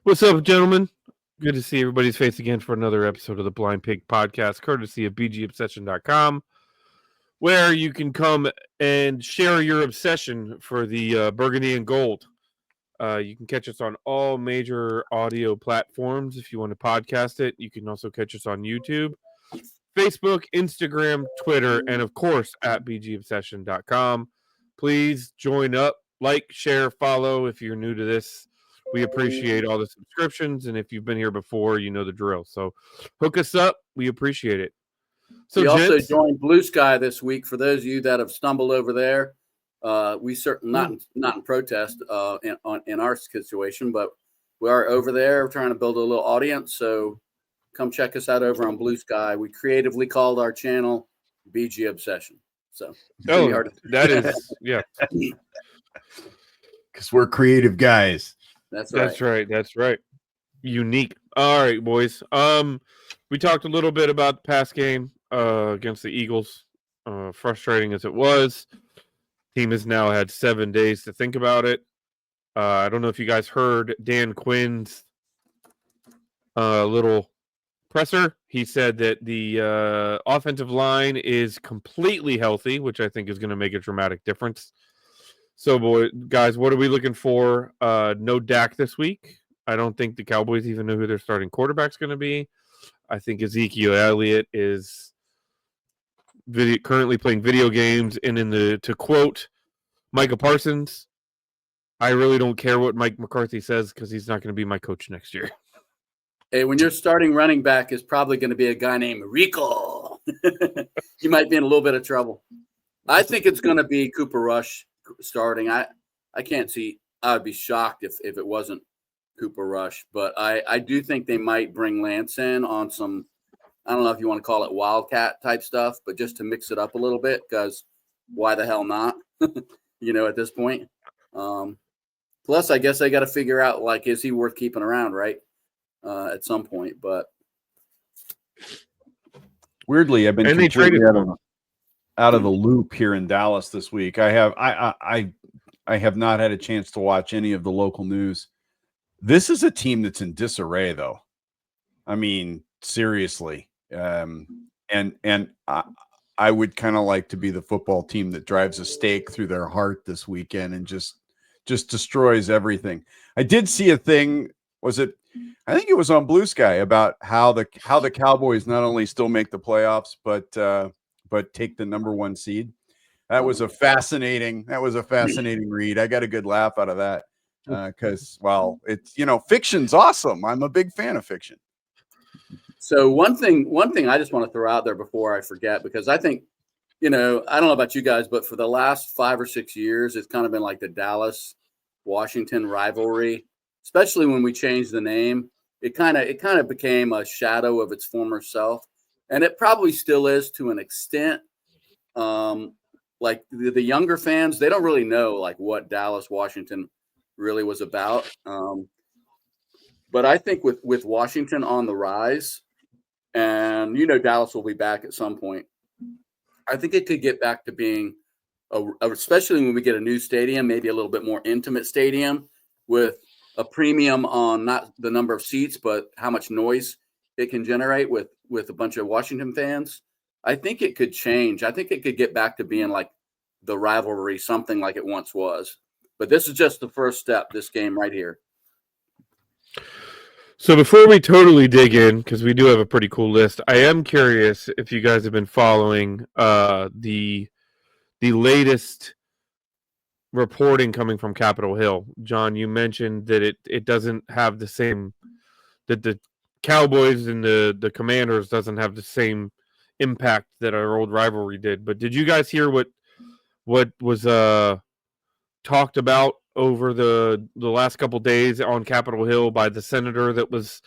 What's up, gentlemen? Good to see everybody's face again for another episode of the Blind Pig Podcast, courtesy of bgobsession.com, where you can come and share your obsession for the burgundy and gold. You can catch us on all major audio platforms if you want to podcast it. You can also catch us on YouTube, Facebook, Instagram, Twitter, and of course at bgobsession.com. Please join up, like, share, follow if you're new to this. We appreciate all the subscriptions, and if you've been here before, you know the drill. So hook us up. We appreciate it. So we also gents, joined Blue Sky this week. For those of you that have stumbled over there, we certainly not in protest in our situation, but we are over there trying to build a little audience. So come check us out over on Blue Sky. We creatively called our channel BG Obsession. So that is because we're creative guys. That's right. Unique. All right, boys. We talked a little bit about the past game against the Eagles. Frustrating as it was, team has now had 7 days to think about it. I don't know if you guys heard Dan Quinn's little presser. He said that the offensive line is completely healthy, which I think is going to make a dramatic difference. So, guys, what are we looking for? No Dak this week. I don't think the Cowboys even know who their starting quarterback's going to be. I think Ezekiel Elliott is currently playing video games, and to quote Micah Parsons, I really don't care what Mike McCarthy says because he's not going to be my coach next year. Hey, when your starting running back is probably going to be a guy named Rico, you might be in a little bit of trouble. I think it's going to be Cooper Rush starting. I can't see. I would be shocked if it wasn't Cooper Rush, but I do think they might bring Lance in on some, I don't know if you want to call it wildcat type stuff, but just to mix it up a little bit, because why the hell not? At this point. Plus, I guess I got to figure out, like, is he worth keeping around, right? At some point, but weirdly, I've been completely out of the loop here in Dallas this week. I have not had a chance to watch any of the local news. This is a team that's in disarray, though. I mean, seriously. And I would kind of like to be the football team that drives a stake through their heart this weekend and just destroys everything. I did see a thing. I think it was on Blue Sky about how the Cowboys not only still make the playoffs, but take the number 1 seed. That was a fascinating read. I got a good laugh out of that because, it's fiction's awesome. I'm a big fan of fiction. So one thing I just want to throw out there before I forget, because I think, I don't know about you guys, but for the last 5 or 6 years, it's kind of been like the Dallas-Washington rivalry. Especially when we changed the name, it kind of became a shadow of its former self, and it probably still is to an extent. Like the younger fans, they don't really know like what Dallas Washington really was about. But I think with Washington on the rise, and Dallas will be back at some point, I think it could get back to being, especially when we get a new stadium, maybe a little bit more intimate stadium with a premium on not the number of seats, but how much noise it can generate with a bunch of Washington fans. I think it could change. I think it could get back to being like the rivalry, something like it once was. But this is just the first step, this game right here. So before we totally dig in, because we do have a pretty cool list, I am curious if you guys have been following the latest reporting coming from Capitol Hill. John, you mentioned that it doesn't have the same, that the Cowboys and the Commanders doesn't have the same impact that our old rivalry did. But did you guys hear what was talked about over the last couple days on Capitol Hill by the senator that was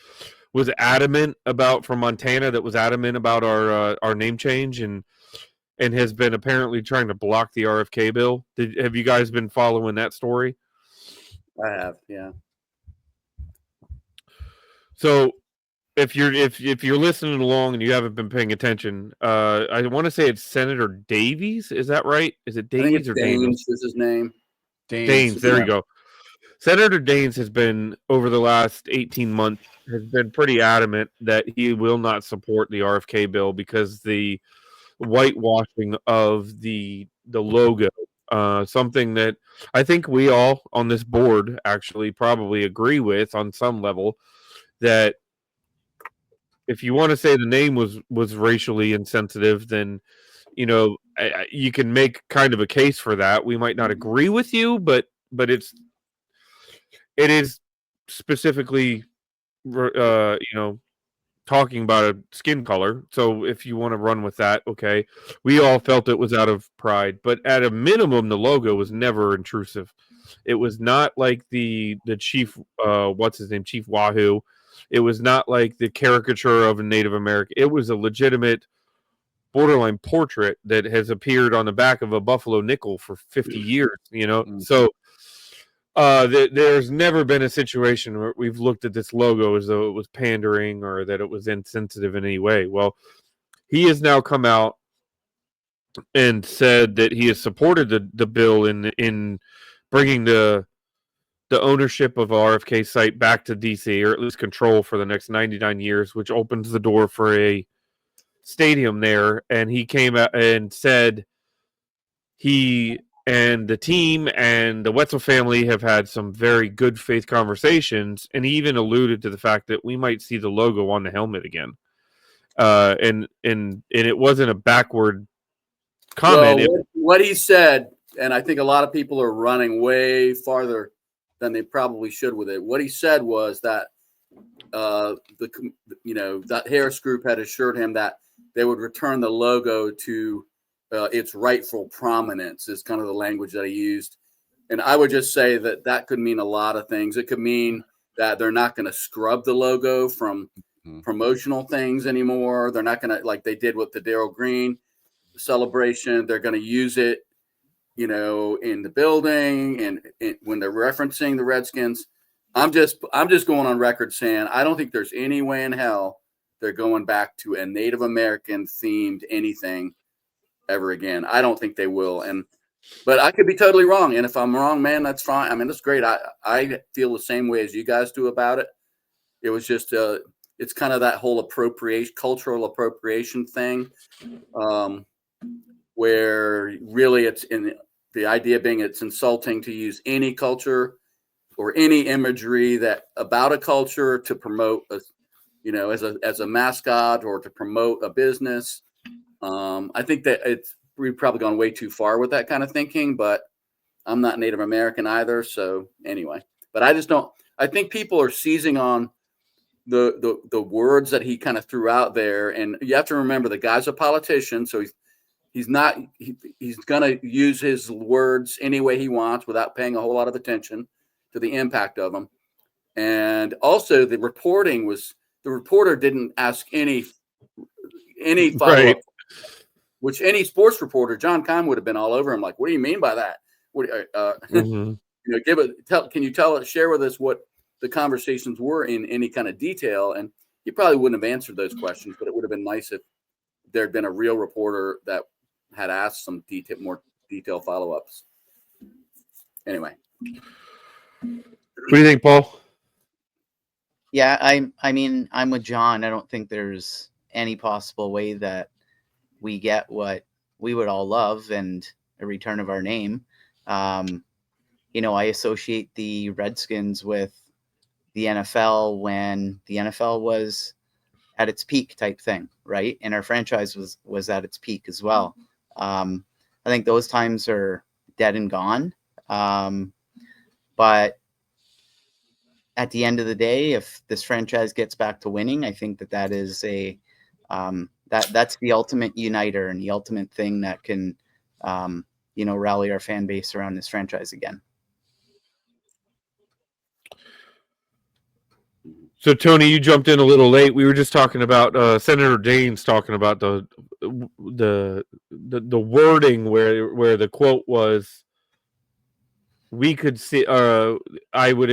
adamant about, from Montana, that was adamant about our name change and has been apparently trying to block the RFK bill? Have you guys been following that story? I have, yeah. So if you're listening along and you haven't been paying attention, I want to say it's Senator Davies. Is that right? Is it Davies or Daines is his name? Daines. There you go. Senator Daines has been, over the last 18 months, has been pretty adamant that he will not support the RFK bill because the whitewashing of the logo, something that I think we all on this board actually probably agree with on some level, that if you want to say the name was racially insensitive, then you can make kind of a case for that. We might not agree with you, but it is specifically talking about a skin color. So if you want to run with that, okay. We all felt it was out of pride, but at a minimum, the logo was never intrusive. It was not like the chief, what's his name, Chief Wahoo. It was not like the caricature of a Native American. It was a legitimate borderline portrait that has appeared on the back of a buffalo nickel for 50 years. So there's never been a situation where we've looked at this logo as though it was pandering or that it was insensitive in any way. Well, he has now come out and said that he has supported the bill in bringing the ownership of RFK site back to DC, or at least control for the next 99 years, which opens the door for a stadium there. And he came out and said he and the team and the Wetzel family have had some very good faith conversations, and he even alluded to the fact that we might see the logo on the helmet again. And it wasn't a backward comment. Well, what he said, and I think a lot of people are running way farther than they probably should with it. What he said was that that Harris Group had assured him that they would return the logo to its rightful prominence, is kind of the language that he used. And I would just say that could mean a lot of things. It could mean that they're not going to scrub the logo from promotional things anymore. They're not going to, like they did with the Darryl Green celebration. They're going to use it, in the building and when they're referencing the Redskins. I'm just going on record saying I don't think there's any way in hell they're going back to a Native American themed anything ever again. I don't think they will. But I could be totally wrong. And if I'm wrong, man, that's fine. I mean, that's great. I feel the same way as you guys do about it. It was just, it's kind of that whole cultural appropriation thing, where really it's the idea being it's insulting to use any culture or any imagery that about a culture to promote as a mascot or to promote a business. I think that we've probably gone way too far with that kind of thinking, but I'm not Native American either. So anyway, but I think people are seizing on the words that he kind of threw out there. And you have to remember the guy's a politician. So he's going to use his words any way he wants without paying a whole lot of attention to the impact of them. And also the reporter didn't ask any follow-up, right, which any sports reporter, John Keim, would have been all over him. Like, what do you mean by that? What, can you share with us what the conversations were in any kind of detail? And he probably wouldn't have answered those questions, but it would have been nice if there'd been a real reporter that had asked some more detailed follow-ups. Anyway. What do you think, Paul? Yeah, I mean, I'm with John. I don't think there's any possible way that we get what we would all love and a return of our name. I associate the Redskins with the NFL when the NFL was at its peak type thing, right? And our franchise was at its peak as well. I think those times are dead and gone. But at the end of the day, if this franchise gets back to winning, I think that is that's the ultimate uniter and the ultimate thing that can, rally our fan base around this franchise again. So Tony, you jumped in a little late. We were just talking about Senator Daines talking about the wording where the quote was, we could see. I would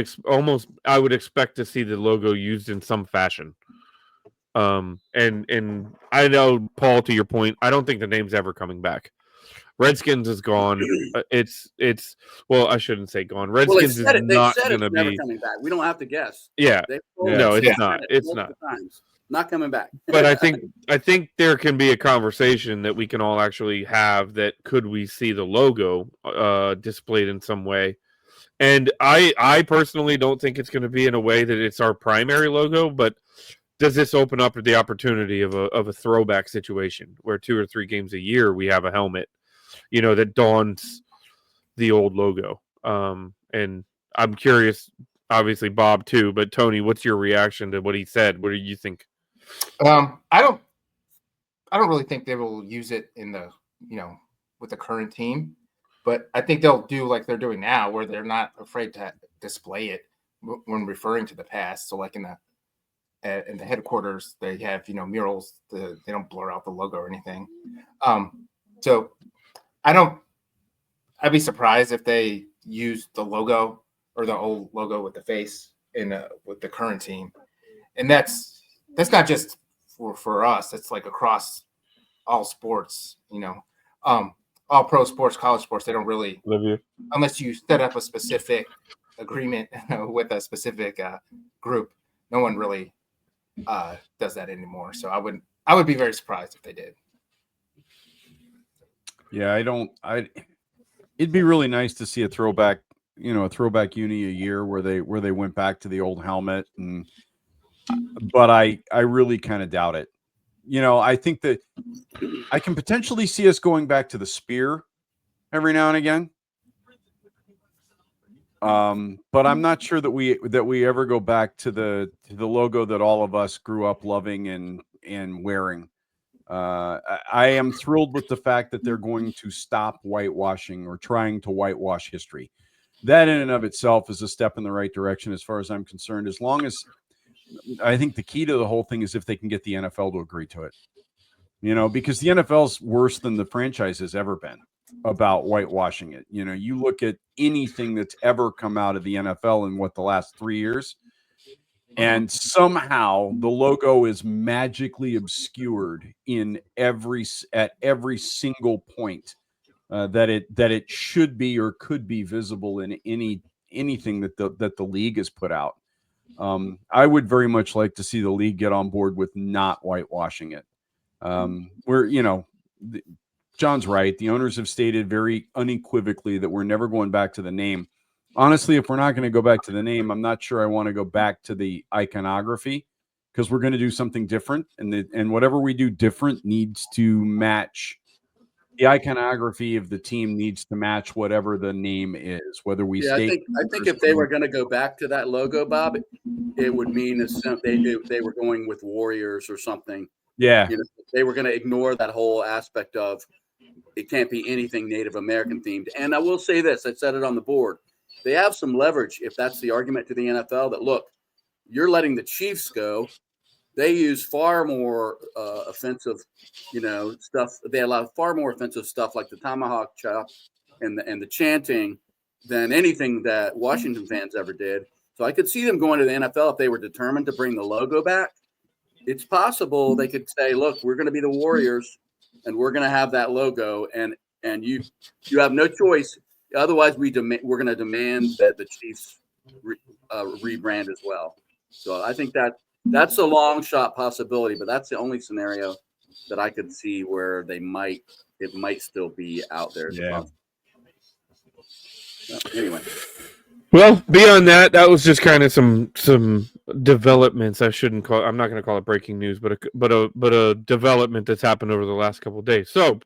expect to see the logo used in some fashion. And I know, Paul, to your point, I don't think the name's ever coming back. Redskins is gone. It's well, I shouldn't say gone. Well, Redskins is not They've said going to it's never be. coming back. We don't have to guess. Yeah, They've no, it's they've not. said it It's multiple not. times. Not coming back. But I think there can be a conversation that we can all actually have. That could we see the logo displayed in some way? And I personally don't think it's going to be in a way that it's our primary logo, but does this open up the opportunity of a throwback situation where 2 or 3 games a year we have a helmet, that dawns the old logo? And I'm curious, obviously Bob too, but Tony, what's your reaction to what he said? What do you think? I don't really think they will use it in the with the current team, but I think they'll do like they're doing now, where they're not afraid to display it when referring to the past. So like in the headquarters, they have murals. They don't blur out the logo or anything. So I'd be surprised if they use the logo or the old logo with the face with the current team, and that's not just for us. It's like across all sports, all pro sports, college sports. They don't really, unless you set up a specific agreement with a specific group. No one really does that anymore. So I would be very surprised if they did. Yeah, it'd be really nice to see a throwback uni a year where they went back to the old helmet, but I really kind of doubt it. I think that I can potentially see us going back to the spear every now and again. But I'm not sure that we ever go back to the logo that all of us grew up loving and wearing. I am thrilled with the fact that they're going to stop whitewashing or trying to whitewash history. That in and of itself is a step in the right direction as far as I'm concerned. As long as I think the key to the whole thing is if they can get the NFL to agree to it, because the NFL's worse than the franchise has ever been about whitewashing it. You look at anything that's ever come out of the NFL in the last 3 years, and somehow the logo is magically obscured at every single point that it should be or could be visible in anything that the league has put out. I would very much like to see the league get on board with not whitewashing it. John's right. The owners have stated very unequivocally that we're never going back to the name. Honestly, if we're not going to go back to the name, I'm not sure I want to go back to the iconography, because we're going to do something different, and whatever we do different needs to match. The iconography of the team needs to match whatever the name is. Whether we I think if they were going to go back to that logo, Bob, it would mean they were going with Warriors or something. Yeah, they were going to ignore that whole aspect of it can't be anything Native American themed. And I will say this: I said it on the board. They have some leverage if that's the argument to the NFL that, look, you're letting the Chiefs go. They use far more offensive, stuff. They allow far more offensive stuff like the tomahawk chop and the chanting than anything that Washington fans ever did. So I could see them going to the NFL if they were determined to bring the logo back. It's possible they could say, look, we're going to be the Warriors and we're going to have that logo, and you have no choice. Otherwise, we're going to demand that the Chiefs rebrand as well. So I think that's a long shot possibility, but that's the only scenario that I could see where it might still be out there. Yeah. Anyway. Well, beyond that was just kind of some developments. I'm not going to call it breaking news, but a development that's happened over the last couple of days. So,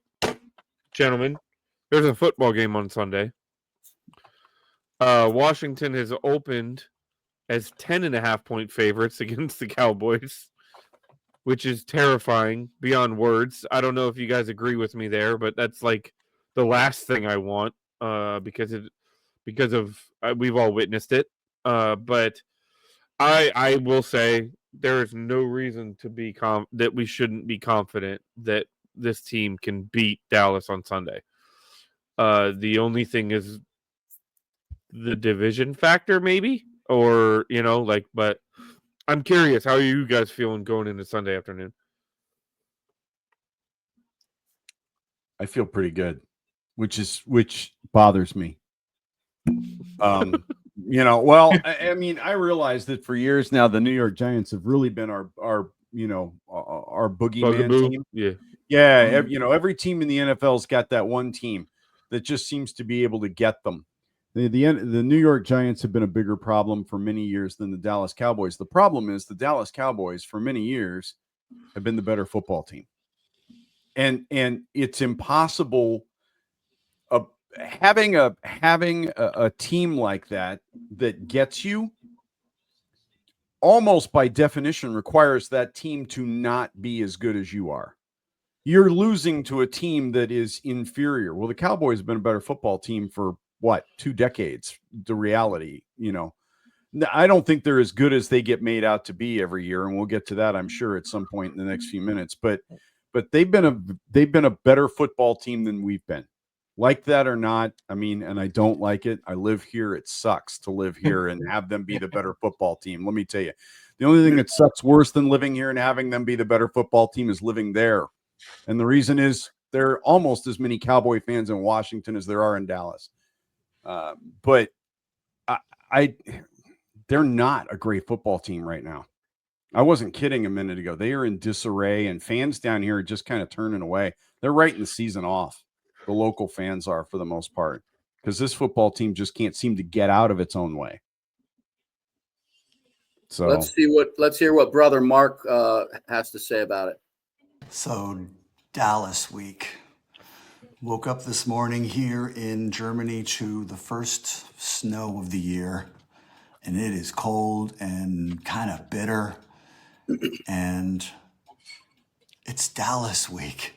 gentlemen, there's a football game on Sunday. Washington has opened as 10.5-point favorites against the Cowboys, which is terrifying beyond words. I don't know if you guys agree with me there, but that's like the last thing I want because we've all witnessed it. But I will say there is no reason to be that we shouldn't be confident that this team can beat Dallas on Sunday. The only thing is the division factor, maybe, or but I'm curious, how are you guys feeling going into Sunday afternoon? I feel pretty good, which bothers me. Well, I mean, I realize that for years now, the New York Giants have really been our boogeyman team. Yeah. Yeah. Every team in the NFL's got that one team that just seems to be able to get them. The New York Giants have been a bigger problem for many years than the Dallas Cowboys. The problem is the Dallas Cowboys for many years have been the better football team. And it's impossible having a team like that gets you almost by definition requires that team to not be as good as you are. You're losing to a team that is inferior. Well, the Cowboys have been a better football team for 2 decades. The reality, I don't think they're as good as they get made out to be every year, and we'll get to that, I'm sure, at some point in the next few minutes. But they've been a better football team than we've been. Like that or not, I mean, and I don't like it. I live here. It sucks to live here and have them be the better football team. Let me tell you, the only thing that sucks worse than living here and having them be the better football team is living there. And the reason is there are almost as many Cowboy fans in Washington as there are in Dallas. But they're not a great football team right now. I wasn't kidding a minute ago. They are in disarray, and fans down here are just kind of turning away. They're writing the season off. The local fans are, for the most part, because this football team just can't seem to get out of its own way. So let's hear what brother Mark has to say about it. So Dallas week. Woke up this morning here in Germany to the first snow of the year, and it is cold and kind of bitter, and it's Dallas week.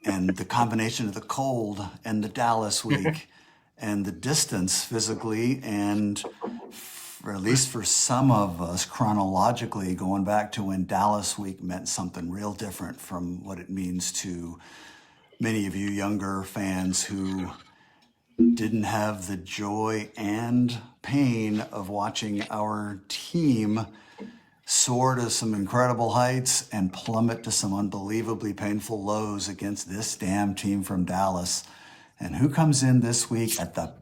And the combination of the cold and the Dallas week and the distance physically, and or at least for some of us chronologically, going back to when Dallas week meant something real different from what it means to many of you younger fans who didn't have the joy and pain of watching our team soar to some incredible heights and plummet to some unbelievably painful lows against this damn team from Dallas. And who comes in this week at the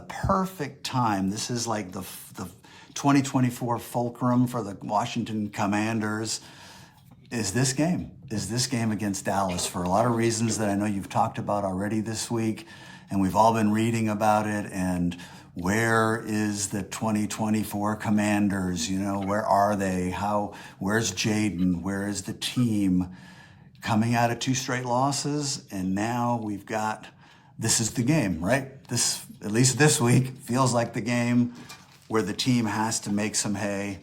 perfect time? This is like the 2024 fulcrum for the Washington Commanders. Is this game against Dallas for a lot of reasons that I know you've talked about already this week, and we've all been reading about it. And where is the 2024 Commanders? Where are they? Where's Jayden? Where is the team? Coming out of 2 straight losses, and now we've got, this is the game, right? This, at least this week, feels like the game where the team has to make some hay.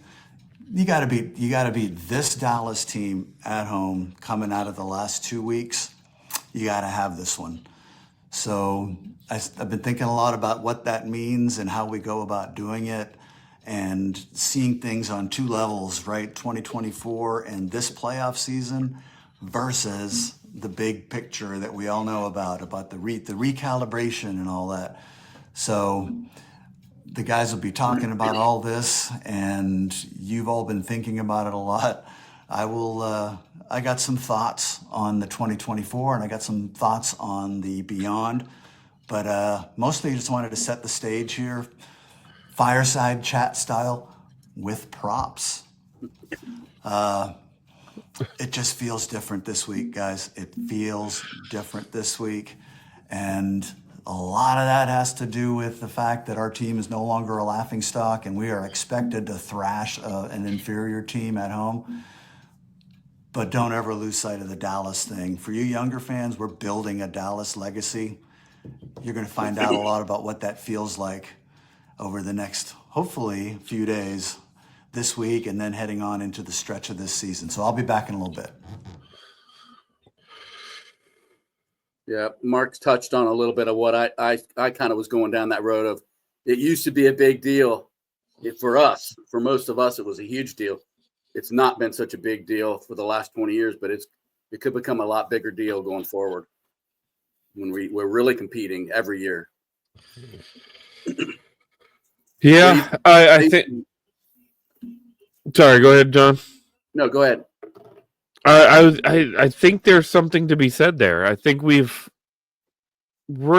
You got to beat this Dallas team at home coming out of the last 2 weeks. You got to have this one. So I've been thinking a lot about what that means and how we go about doing it, and seeing things on 2 levels, right? 2024 and this playoff season versus the big picture that we all know about the recalibration and all that. So the guys will be talking about all this, and you've all been thinking about it a lot. I got some thoughts on the 2024, and I got some thoughts on the beyond, but mostly I just wanted to set the stage here, fireside chat style with props. It just feels different this week, guys. It feels different this week, and a lot of that has to do with the fact that our team is no longer a laughingstock, and we are expected to thrash an inferior team at home. But don't ever lose sight of the Dallas thing. For you younger fans, we're building a Dallas legacy. You're going to find out a lot about what that feels like over the next, hopefully, few days this week, and then heading on into the stretch of this season. So I'll be back in a little bit. Yeah, Mark's touched on a little bit of what I kind of was going down that road of. It used to be a big deal for us. For most of us, it was a huge deal. It's not been such a big deal for the last 20 years, but it could become a lot bigger deal going forward when we're really competing every year. Yeah, I think. Sorry, go ahead, John. No, go ahead. I think there's something to be said there. I think we're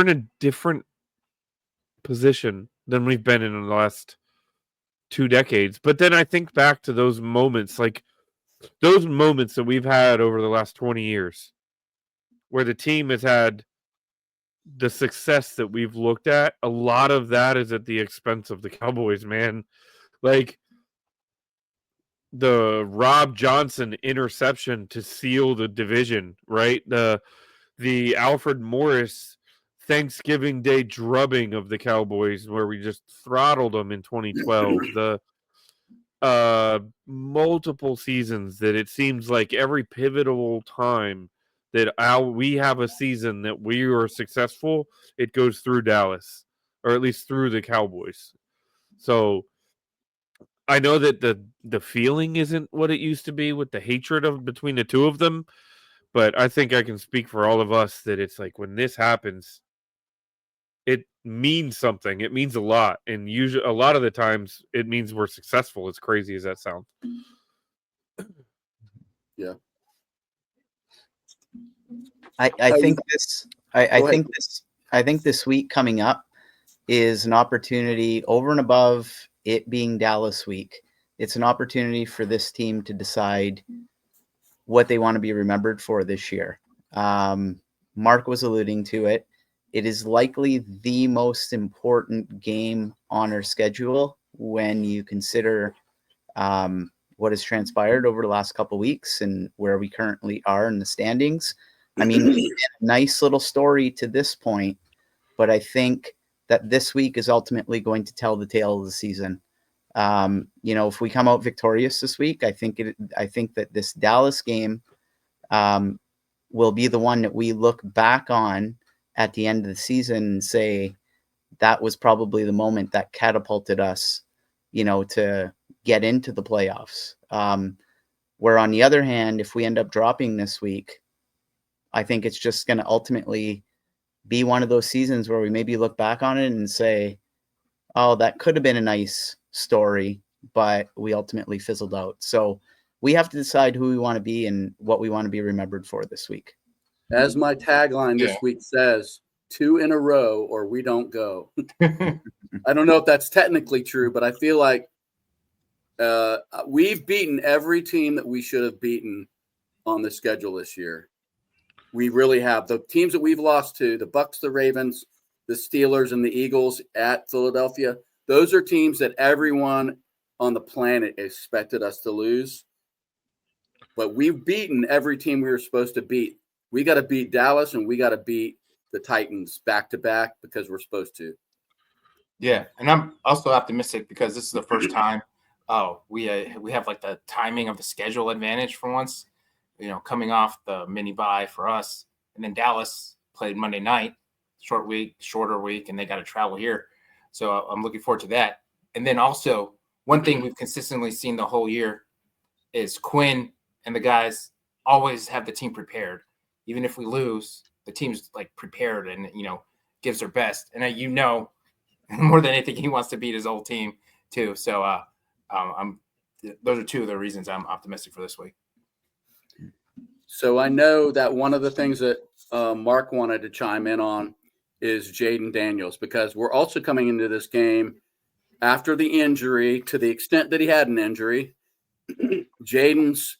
in a different position than we've been in the last 2 decades. But then I think back to those moments, like those moments that we've had over the last 20 years, where the team has had the success that we've looked at. A lot of that is at the expense of the Cowboys, man. Like the Rob Johnson interception to seal the division, right? The Alfred Morris Thanksgiving Day drubbing of the Cowboys where we just throttled them in 2012. The multiple seasons that it seems like every pivotal time that we have a season that we are successful, it goes through Dallas, or at least through the Cowboys. So I know that the feeling isn't what it used to be with the hatred of between the two of them, but I think I can speak for all of us that it's like when this happens, it means something. It means a lot, and usually a lot of the times it means we're successful. As crazy as that sounds. Yeah. I think this week coming up is an opportunity over and above it being Dallas week. It's an opportunity for this team to decide what they want to be remembered for this year. Mark was alluding to it. It is likely the most important game on our schedule when you consider what has transpired over the last couple of weeks and where we currently are in the standings. I mean, nice little story to this point, but I think that this week is ultimately going to tell the tale of the season. If we come out victorious this week, I think that this Dallas game will be the one that we look back on at the end of the season and say that was probably the moment that catapulted us, to get into the playoffs. Where on the other hand, if we end up dropping this week, I think it's just going to ultimately be one of those seasons where we maybe look back on it and say, oh, that could have been a nice story, but we ultimately fizzled out. So we have to decide who we want to be and what we want to be remembered for this week. As my tagline this week says, 2 in a row or we don't go. I don't know if that's technically true, but I feel like we've beaten every team that we should have beaten on the schedule this year. We really have. The teams that we've lost to, the Bucs, the Ravens, the Steelers, and the Eagles at Philadelphia, those are teams that everyone on the planet expected us to lose. But we've beaten every team we were supposed to beat. We got to beat Dallas and we got to beat the Titans back to back because we're supposed to. Yeah, and I'm also optimistic because this is the first time we have like the timing of the schedule advantage for once. Coming off the mini bye for us, and then Dallas played Monday night, shorter week, and they got to travel here. So I'm looking forward to that. And then also one thing we've consistently seen the whole year is Quinn and the guys always have the team prepared. Even if we lose, the team's like prepared and gives their best. And more than anything, he wants to beat his old team too. So those are two of the reasons I'm optimistic for this week. So I know that one of the things that Mark wanted to chime in on is Jayden Daniels, because we're also coming into this game after the injury, to the extent that he had an injury. Jayden's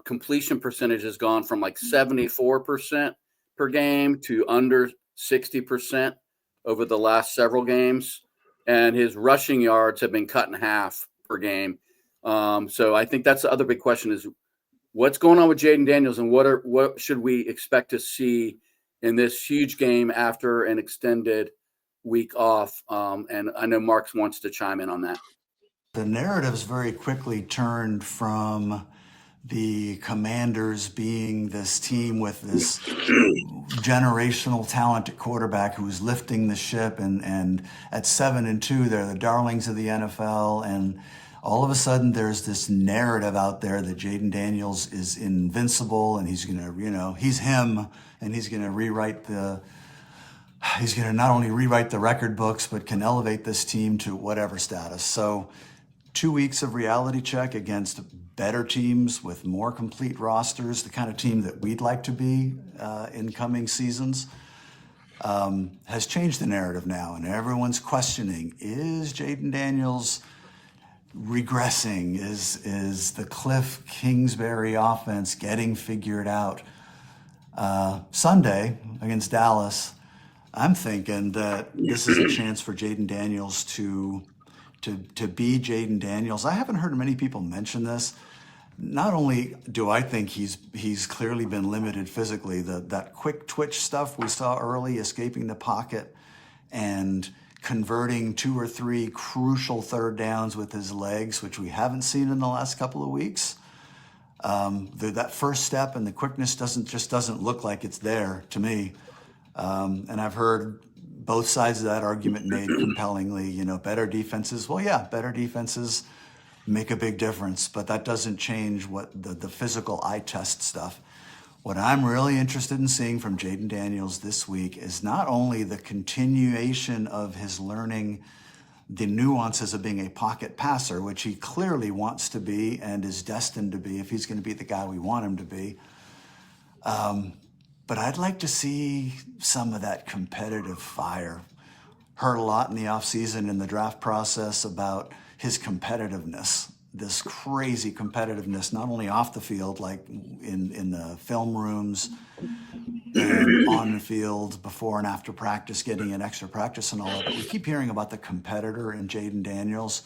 completion percentage has gone from like 74% per game to under 60% over the last several games. And his rushing yards have been cut in half per game. So I think that's the other big question is, what's going on with Jayden Daniels, and what should we expect to see in this huge game after an extended week off? And I know Mark wants to chime in on that. The narratives very quickly turned from the Commanders being this team with this generational talent at quarterback who's lifting the ship, and at 7-2, they're the darlings of the NFL, and all of a sudden there's this narrative out there that Jayden Daniels is invincible and he's going to, he's him, and he's going to not only rewrite the record books, but can elevate this team to whatever status. So 2 weeks of reality check against better teams with more complete rosters, the kind of team that we'd like to be in coming seasons, has changed the narrative now. And everyone's questioning, is Jayden Daniels regressing? Is the Cliff Kingsbury offense getting figured out? Sunday against Dallas, I'm thinking that this is a chance for Jayden Daniels to be Jayden Daniels. I haven't heard many people mention this. Not only do I think he's clearly been limited physically, that quick twitch stuff we saw early, escaping the pocket and converting 2 or 3 crucial third downs with his legs, which we haven't seen in the last couple of weeks. That first step and the quickness doesn't look like it's there to me. And I've heard both sides of that argument made compellingly. Better defenses. Well, yeah, better defenses make a big difference, but that doesn't change what the physical eye test stuff. What I'm really interested in seeing from Jayden Daniels this week is not only the continuation of his learning the nuances of being a pocket passer, which he clearly wants to be and is destined to be if he's going to be the guy we want him to be. But I'd like to see some of that competitive fire. Heard a lot in the offseason in the draft process about his competitiveness, this crazy competitiveness, not only off the field, like in the film rooms and on the field before and after practice, getting in extra practice and all that. But we keep hearing about the competitor in Jayden Daniels.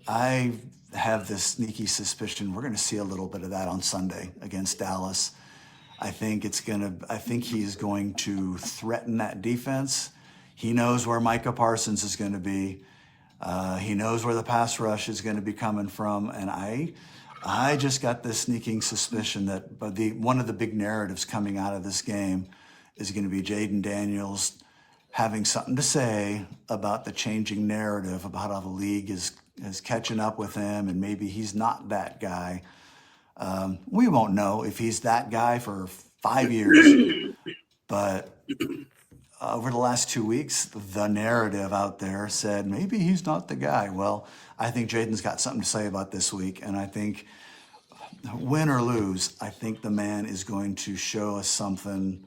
I have this sneaky suspicion we're going to see a little bit of that on Sunday against Dallas. I think he is going to threaten that defense. He knows where Micah Parsons is going to be. He knows where the pass rush is going to be coming from. And I just got this sneaking suspicion that one of the big narratives coming out of this game is going to be Jayden Daniels having something to say about the changing narrative, about how the league is catching up with him, and maybe he's not that guy. We won't know if he's that guy for 5 years, but over the last 2 weeks, the narrative out there said maybe he's not the guy. Well, I think Jayden's got something to say about this week, and I think win or lose, I think the man is going to show us something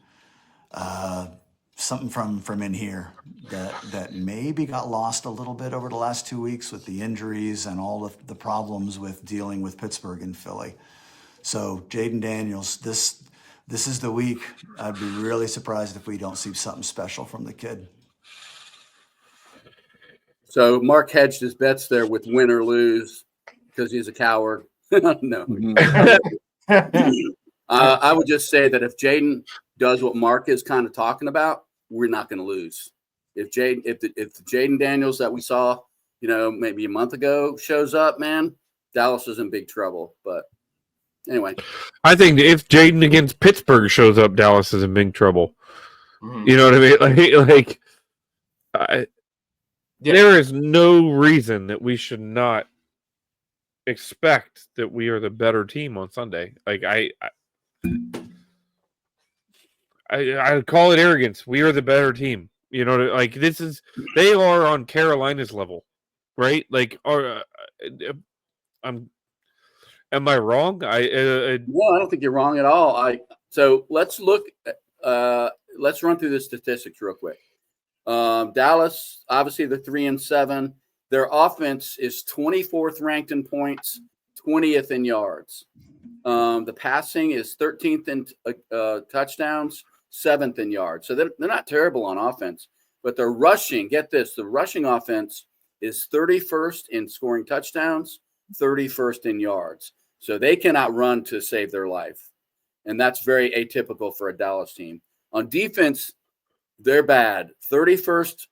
from in here that maybe got lost a little bit over the last 2 weeks with the injuries and all of the problems with dealing with Pittsburgh and Philly. So Jayden Daniels, this is the week. I'd be really surprised if we don't see something special from the kid. So Mark hedged his bets there with win or lose because he's a coward. No. I would just say that if Jayden does what Mark is kind of talking about, we're not going to lose. If the Jayden Daniels that we saw, maybe a month ago shows up, man, Dallas is in big trouble. But anyway, I think if Jayden against Pittsburgh shows up, Dallas is in big trouble. Mm-hmm. You know what I mean? There is no reason that we should not expect that we are the better team on Sunday. Like I call it arrogance. We are the better team. They are on Carolina's level, right? Am I wrong? No, I don't think you're wrong at all. So let's look. Let's run through the statistics real quick. Dallas, obviously, they're 3-7. Their offense is 24th ranked in points, 20th in yards. The passing is 13th in touchdowns, 7th in yards. So they're not terrible on offense, but they're rushing. Get this: the rushing offense is 31st in scoring touchdowns, 31st in yards. So they cannot run to save their life. And that's very atypical for a Dallas team. On defense, they're bad. 31st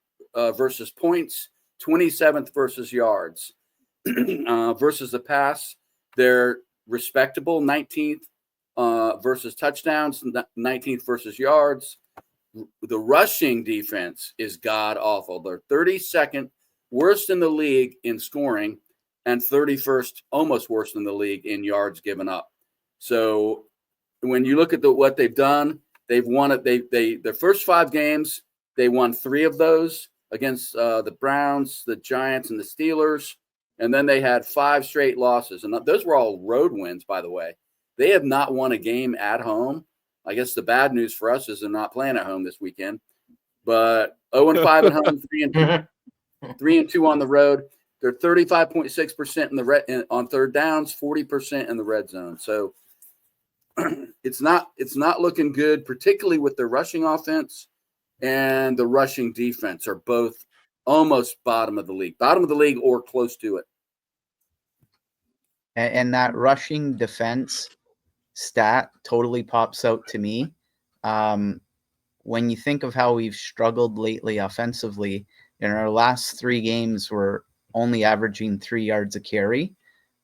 versus points, 27th versus yards. Versus the pass, they're respectable, 19th versus touchdowns, 19th versus yards. The rushing defense is god-awful. They're 32nd worst in the league in scoring, and 31st, almost worse than the league in yards given up. So when you look at what they've done, they've won it. Their first 5 games, they won 3 of those against the Browns, the Giants, and the Steelers. And then they had 5 straight losses. And those were all road wins, by the way. They have not won a game at home. I guess the bad news for us is they're not playing at home this weekend. But 0-5 at home, 3-2 on the road. They're 35.6% in the on third downs, 40% in the red zone. So it's not looking good, particularly with their rushing offense and the rushing defense are both almost bottom of the league or close to it. And that rushing defense stat totally pops out to me. When you think of how we've struggled lately offensively, in our last 3 games, we're only averaging 3 yards a carry.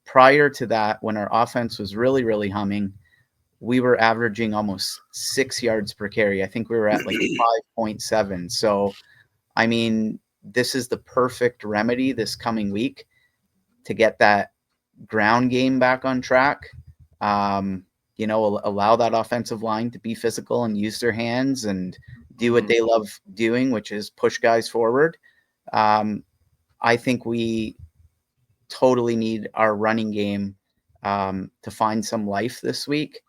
Prior to that, when our offense was really, really humming, we were averaging almost 6 yards per carry. I think we were at like 5.7. So, I mean, this is the perfect remedy this coming week to get that ground game back on track. Allow that offensive line to be physical and use their hands and do what they love doing, which is push guys forward. I think we totally need our running game to find some life this week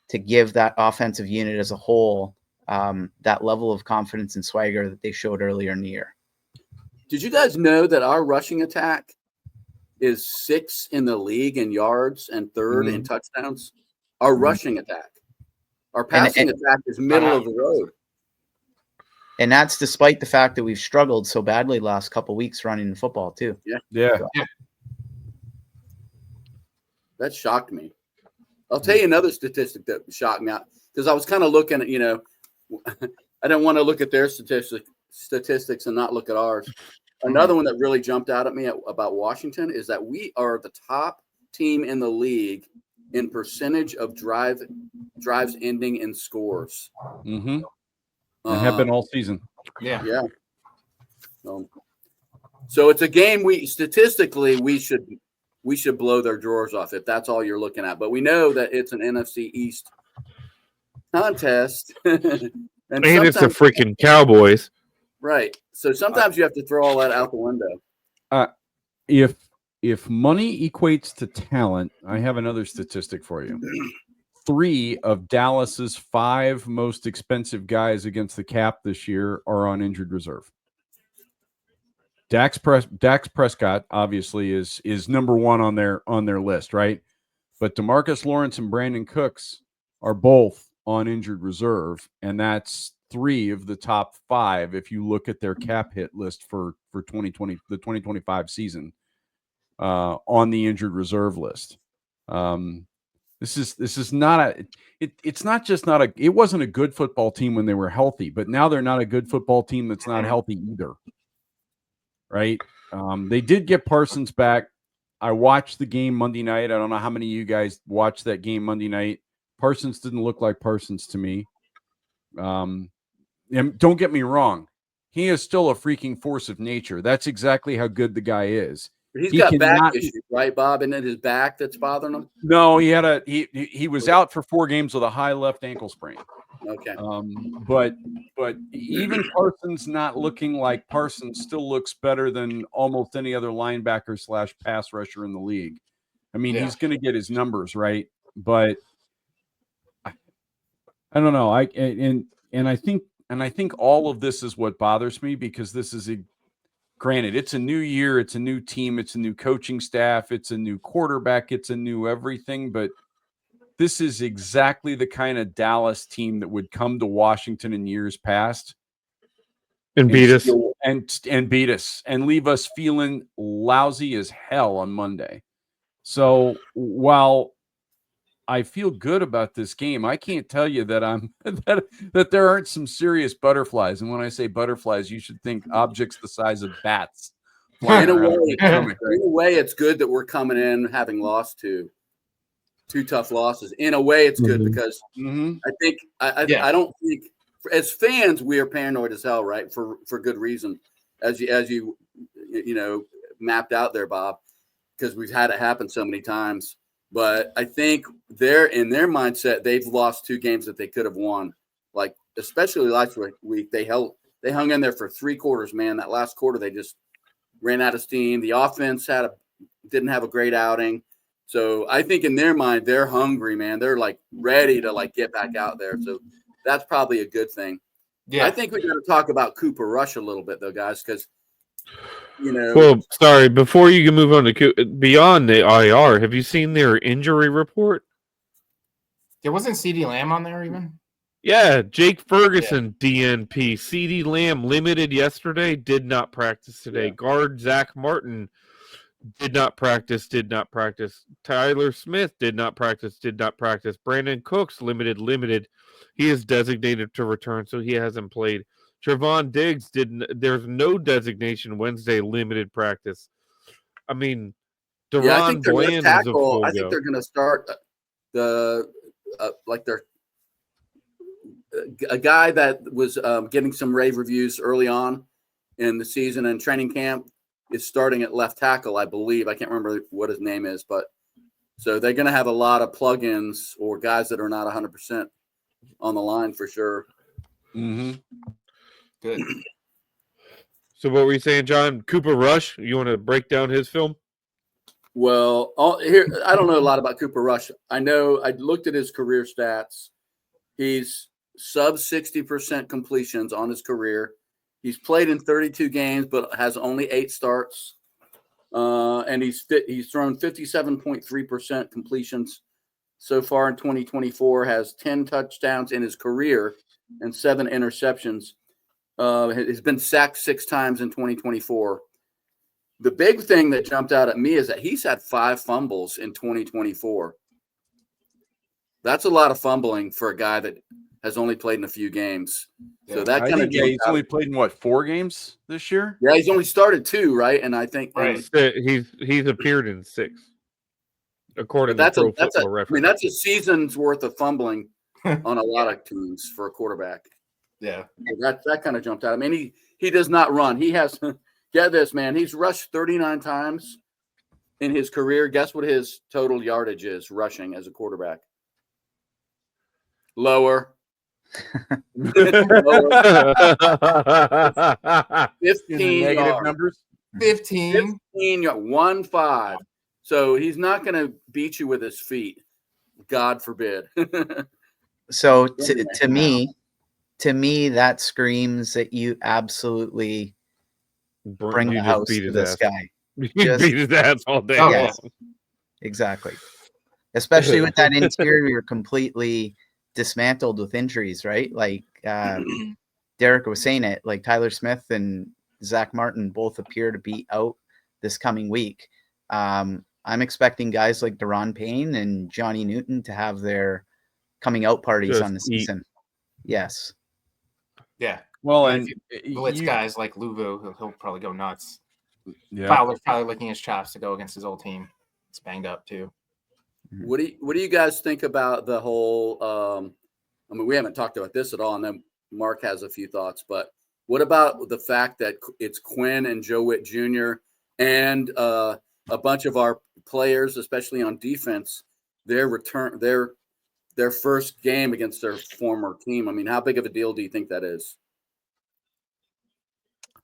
to give that offensive unit as a whole that level of confidence and swagger that they showed earlier in the year. Did you guys know that our rushing attack is 6th in the league in yards and 3rd in touchdowns? Our rushing attack. Our passing attack is middle of the road. And that's despite the fact that we've struggled so badly the last couple of weeks running the football too. Yeah. That shocked me. I'll tell you another statistic that shocked me, because I was kind of looking at, I didn't want to look at their statistics and not look at ours. Another one that really jumped out at me about Washington is that we are the top team in the league in percentage of drives ending in scores. Mm-hmm. And have been all season. Yeah. Yeah. So it's a game we should blow their drawers off if that's all you're looking at. But we know that it's an NFC East contest. and it's the freaking Cowboys. Right. So sometimes you have to throw all that out the window. If money equates to talent, I have another statistic for you. 3 of Dallas's 5 most expensive guys against the cap this year are on injured reserve. Dax Prescott obviously is number 1 on their list, right? But DeMarcus Lawrence and Brandon Cooks are both on injured reserve, and that's 3 of the top 5 if you look at their cap hit list for 2020, the 2025 season, on the injured reserve list. This is not it wasn't a good football team when they were healthy, but now they're not a good football team that's not healthy either. Right? They did get Parsons back. I watched the game Monday night. I don't know how many of you guys watched that game Monday night. Parsons didn't look like Parsons to me. And don't get me wrong. He is still a freaking force of nature. That's exactly how good the guy is. But he's got back issues, right, Bob? Isn't it his back that's bothering him? No, he was out for 4 games with a high left ankle sprain. Okay. But even Parsons not looking like Parsons still looks better than almost any other linebacker / pass rusher in the league. I mean, he's going to get his numbers right, but I don't know. I think all of this is what bothers me, because this is granted, it's a new year, it's a new team, it's a new coaching staff, it's a new quarterback, it's a new everything, but this is exactly the kind of Dallas team that would come to Washington in years past and beat us and beat us and leave us feeling lousy as hell on Monday. So while I feel good about this game, I can't tell you that that there aren't some serious butterflies. And when I say butterflies, you should think objects the size of bats. In a way, it's good that we're coming in having lost 2 tough losses. In a way, it's good because I don't think, as fans, we are paranoid as hell, right? For good reason, as you mapped out there, Bob, because we've had it happen so many times. But I think in their mindset, they've lost 2 games that they could have won. Like, especially last week, they hung in there for 3 quarters, man. That last quarter, they just ran out of steam. The offense had didn't have a great outing. So I think in their mind, they're hungry, man. They're like ready to like get back out there. So that's probably a good thing. Yeah. I think we got to talk about Cooper Rush a little bit though, guys, because Well, sorry. Before you can move on to beyond the IR, have you seen their injury report? There wasn't CD Lamb on there even. Yeah, Jake Ferguson, DNP. CD Lamb limited yesterday, did not practice today. Yeah. Guard Zach Martin did not practice. Tyler Smith did not practice. Brandon Cooks limited. He is designated to return, so he hasn't played. Trevon Diggs didn't. There's no designation Wednesday, limited practice. I mean, I think their left Bland is a tackle. full I think go. they're going to start a guy that was getting some rave reviews early on in the season and training camp is starting at left tackle, I believe. I can't remember what his name is, but so they're going to have a lot of plug-ins or guys that are not 100% on the line for sure. Mm-hmm. Good. So what were you saying, John? Cooper Rush? You want to break down his film? Well, I don't know a lot about Cooper Rush. I know I looked at his career stats. He's sub 60% completions on his career. He's played in 32 games, but has only 8 starts. And he's thrown 57.3% completions so far in 2024. Has 10 touchdowns in his career and 7 interceptions. Has been sacked 6 times in 2024. The big thing that jumped out at me is that he's had 5 fumbles in 2024. That's a lot of fumbling for a guy that has only played in a few games. Yeah. So that kind of he's only played in what, 4 games this year? Yeah, he's only started 2, right? And I think Right. He's appeared in 6, according to Pro Football Reference. I mean, that's a season's worth of fumbling on a lot of teams for a quarterback. Yeah. That kind of jumped out. I mean, he does not run. He has get this, man. He's rushed 39 times in his career. Guess what his total yardage is rushing as a quarterback? Lower. 15 negative numbers. 15. 1-5. So he's not going to beat you with his feet. God forbid. So to me, that screams that you absolutely bring the house to this guy. He beat his ass all day. Yes, exactly. Especially with that interior completely dismantled with injuries, right? Like Derek was saying it, like Tyler Smith and Zach Martin both appear to be out this coming week. I'm expecting guys like Deron Payne and Johnny Newton to have their coming out parties on the season. Yes. Yeah. Well, and blitz guys like Luvu, he'll probably go nuts. Yeah. Fowler's probably licking his chops to go against his old team. It's banged up too. What do you guys think about the whole? I mean, we haven't talked about this at all, and then Mark has a few thoughts. But what about the fact that it's Quinn and Joe Whitt Jr. and a bunch of our players, especially on defense, their first game against their former team? I mean, how big of a deal do you think that is?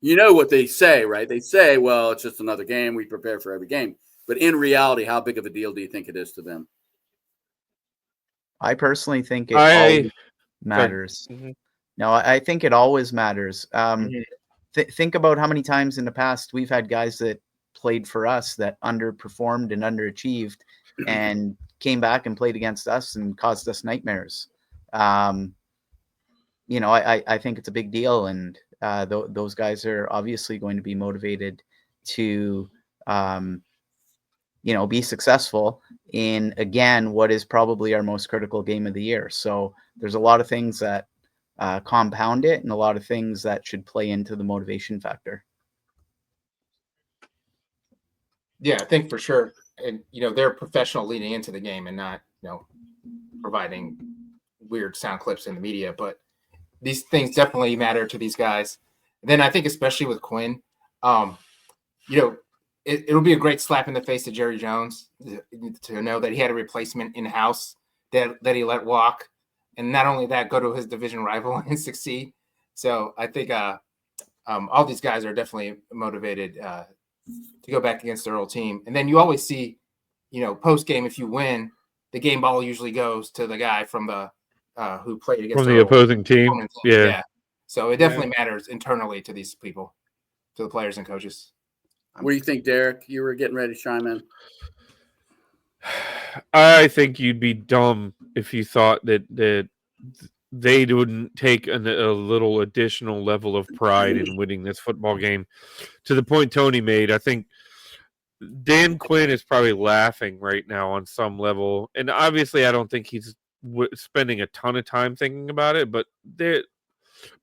You know what they say, right? They say, well, it's just another game. We prepare for every game. But in reality, how big of a deal do you think it is to them? I personally think it always matters. Mm-hmm. No, I think it always matters. Think about how many times in the past we've had guys that played for us that underperformed and underachieved and came back and played against us and caused us nightmares. I think it's a big deal, and those guys are obviously going to be motivated to be successful in, again, what is probably our most critical game of the year. So there's a lot of things that compound it and a lot of things that should play into the motivation factor. Yeah, I think for sure. And, they're professional leading into the game and not, providing weird sound clips in the media. But these things definitely matter to these guys. And then I think especially with Quinn, it'll be a great slap in the face to Jerry Jones to know that he had a replacement in-house that he let walk. And not only that, go to his division rival and succeed. So I think all these guys are definitely motivated to go back against their old team. And then you always see, post game, if you win, the game ball usually goes to the guy from the who played against from the opposing team. Yeah. So it definitely matters internally to these people, to the players and coaches. What do you think, Derek? You were getting ready to chime in. I think you'd be dumb if you thought that they wouldn't take a little additional level of pride in winning this football game. To the point Tony made, I think Dan Quinn is probably laughing right now on some level. And obviously, I don't think he's spending a ton of time thinking about it, but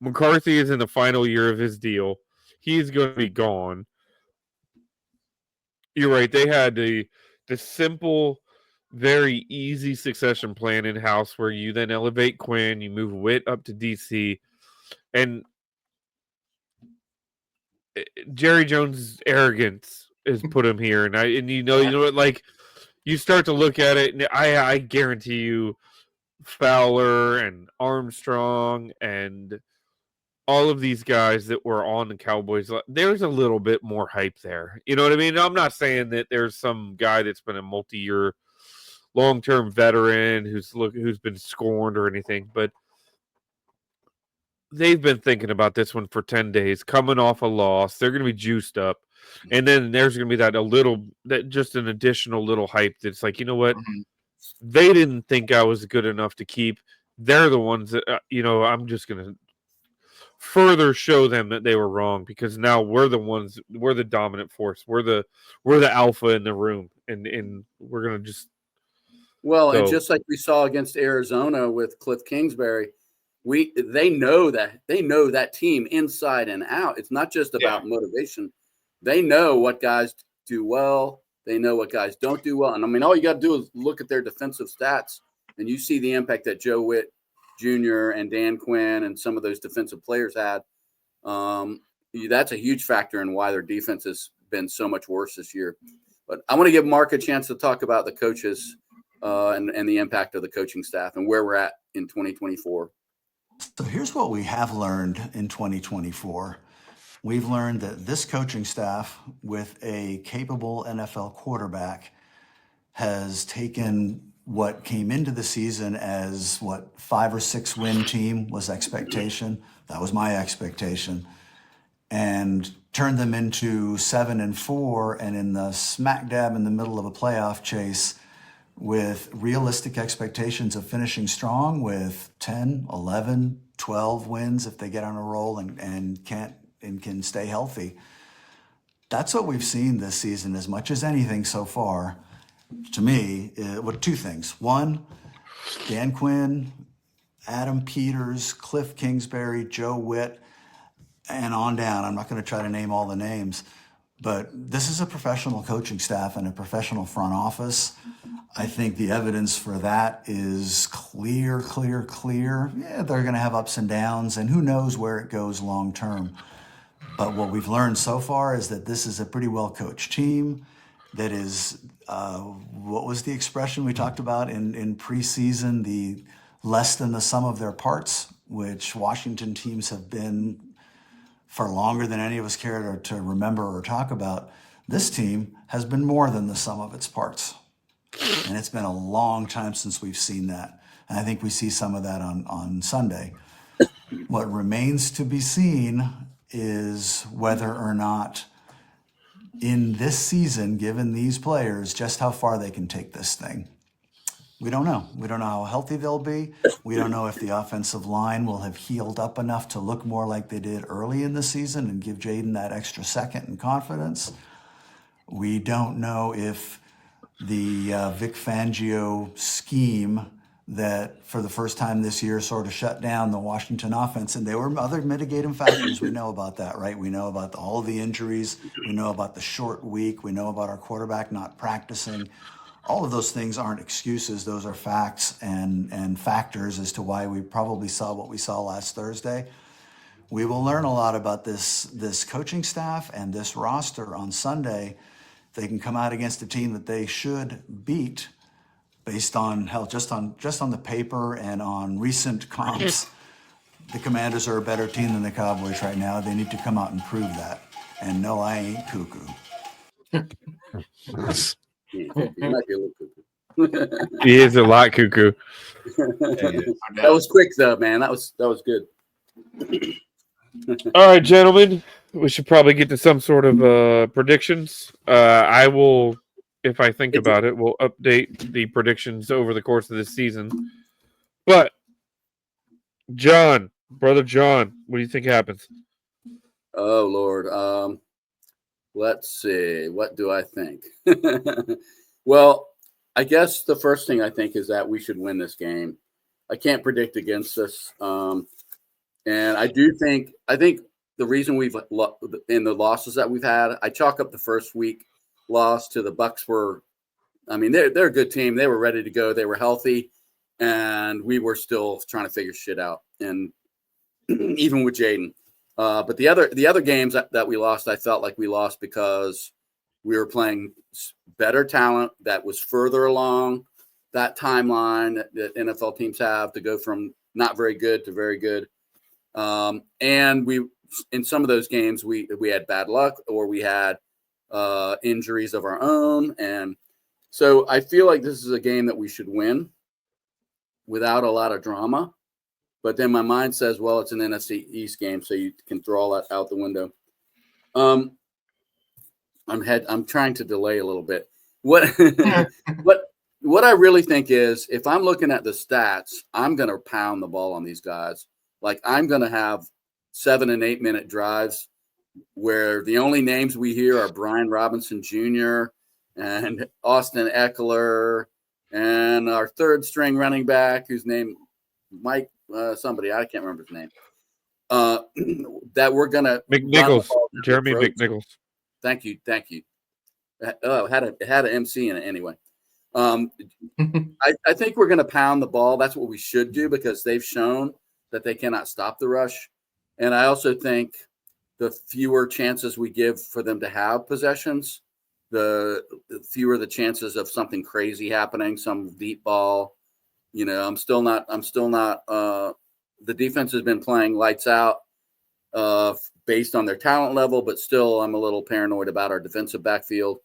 McCarthy is in the final year of his deal. He's going to be gone. You're right. They had the simple, very easy succession plan in-house where you then elevate Quinn, you move Whitt up to DC, and Jerry Jones' arrogance has put him here. And you know what, like, you start to look at it, and I guarantee you Fowler and Armstrong and all of these guys that were on the Cowboys, there's a little bit more hype there. You know what I mean? I'm not saying that there's some guy that's been a multi-year long-term veteran who's been scorned or anything, but they've been thinking about this one for 10 days, coming off a loss. They're going to be juiced up. And then there's going to be just an additional little hype that's like, you know what? Mm-hmm. They didn't think I was good enough to keep. They're the ones that, I'm just going to further show them that they were wrong, because now we're the dominant force. We're the alpha in the room. And we're going to just. And just like we saw against Arizona with Cliff Kingsbury, they know that team inside and out. It's not just about motivation. They know what guys do well. They know what guys don't do well. And I mean, all you got to do is look at their defensive stats, and you see the impact that Joe Whitt Jr. and Dan Quinn and some of those defensive players had. That's a huge factor in why their defense has been so much worse this year. But I want to give Mark a chance to talk about the coaches and the impact of the coaching staff and where we're at in 2024. So here's what we have learned in 2024. We've learned that this coaching staff with a capable NFL quarterback has taken what came into the season as 5 or 6 win team was expectation. That was my expectation. And turned them into 7-4, and in the smack dab in the middle of a playoff chase with realistic expectations of finishing strong with 10, 11, 12 wins if they get on a roll and can stay healthy. That's what we've seen this season as much as anything so far. To me, 2 things. One, Dan Quinn, Adam Peters, Cliff Kingsbury, Joe Whitt, and on down. I'm not going to try to name all the names, but this is a professional coaching staff and a professional front office. I think the evidence for that is clear. Yeah, they're going to have ups and downs, and who knows where it goes long term. But what we've learned so far is that this is a pretty well-coached team that is, what was the expression we talked about in preseason, the less than the sum of their parts, which Washington teams have been for longer than any of us care to remember or talk about. This team has been more than the sum of its parts. And it's been a long time since we've seen that. And I think we see some of that on Sunday. What remains to be seen is whether or not in this season, given these players, just how far they can take this thing. We don't know. We don't know how healthy they'll be. We don't know if the offensive line will have healed up enough to look more like they did early in the season and give Jayden that extra second and confidence. We don't know if the Vic Fangio scheme that for the first time this year sort of shut down the Washington offense. And there were other mitigating factors. We know about that, right? We know about all of the injuries. We know about the short week. We know about our quarterback not practicing. All of those things aren't excuses. Those are facts and factors as to why we probably saw what we saw last Thursday. We will learn a lot about this coaching staff and this roster on Sunday. They can come out against a team that they should beat based on just on the paper and on recent comps. The Commanders are a better team than the Cowboys right now. They need to come out and prove that. And no, I ain't cuckoo. He might be a little cuckoo. He is a lot cuckoo. That was quick though, man. That was good. All right, gentlemen, we should probably get to some sort of predictions. I will, if I think about it, we'll update the predictions over the course of this season. But John, brother John, what do you think happens? Oh Lord. Let's see. What do I think? Well, I guess the first thing I think is that we should win this game. I can't predict against us. And I think the reason we've in the losses that we've had, I chalk up the first week loss to the Bucks they're a good team. They were ready to go. They were healthy, and we were still trying to figure shit out. And even with Jayden, but the other games that we lost, I felt like we lost because we were playing better talent that was further along that timeline that NFL teams have to go from not very good to very good. And we, in some of those games, we had bad luck or we had injuries of our own. And so I feel like this is a game that we should win without a lot of drama. But then my mind says, well, it's an NFC East game, so you can throw all that out the window. I'm trying to delay a little bit. What I really think is, if I'm looking at the stats, I'm going to pound the ball on these guys. Like, I'm going to have 7 and 8 minute drives where the only names we hear are Brian Robinson Jr. and Austin Eckler and our third string running back, whose name Mike somebody, I can't remember his name. That we're going to McNichols, Jeremy McNichols. Thank you. Oh, it had an MC in it anyway. I think we're going to pound the ball. That's what we should do because they've shown that they cannot stop the rush. And I also think the fewer chances we give for them to have possessions, the fewer the chances of something crazy happening, some deep ball. You know, I'm still not. The defense has been playing lights out based on their talent level, but still, I'm a little paranoid about our defensive backfield.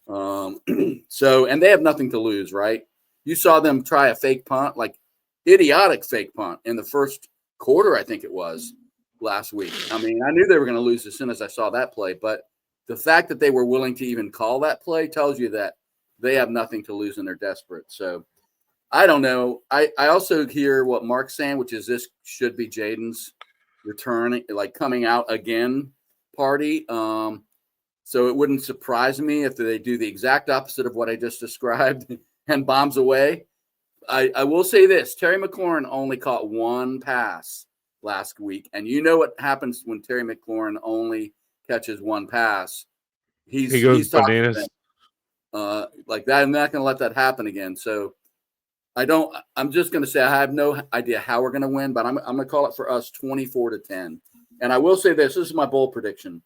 And they have nothing to lose, right? You saw them try a fake punt, like idiotic fake punt in the first quarter, I think it was last week. I mean, I knew they were going to lose as soon as I saw that play, but the fact that they were willing to even call that play tells you that they have nothing to lose and they're desperate. So I don't know. I also hear what Mark's saying, which is this should be Jayden's return, like coming out again party. So it wouldn't surprise me if they do the exact opposite of what I just described and bombs away. I will say this: Terry McLaurin only caught one pass last week, and you know what happens when Terry McLaurin only catches one pass? He goes bananas. Like that. I'm not going to let that happen again. So I'm just going to say I have no idea how we're going to win, but I'm going to call it for us 24-10. And I will say this is my bold prediction.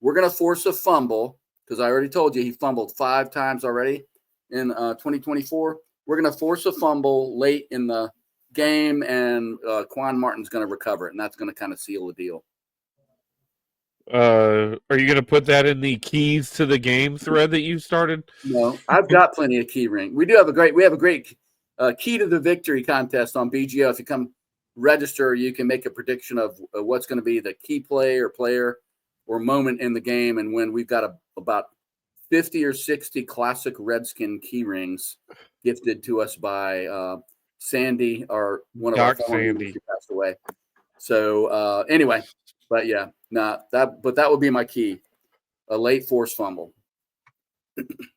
We're going to force a fumble because I already told you he fumbled 5 times already in 2024. We're going to force a fumble late in the game, and Quan Martin's going to recover it, and that's going to kind of seal the deal. Are you going to put that in the keys to the game thread that you started? No, I've got plenty of key ring. We have a great key to the victory contest on BGO. If you come register, you can make a prediction of what's going to be the key play or player or moment in the game. And when we've got about 50 or 60 classic Redskin key rings gifted to us by Sandy, or one of our former who passed away. So anyway, but yeah, that would be my key, a late force fumble.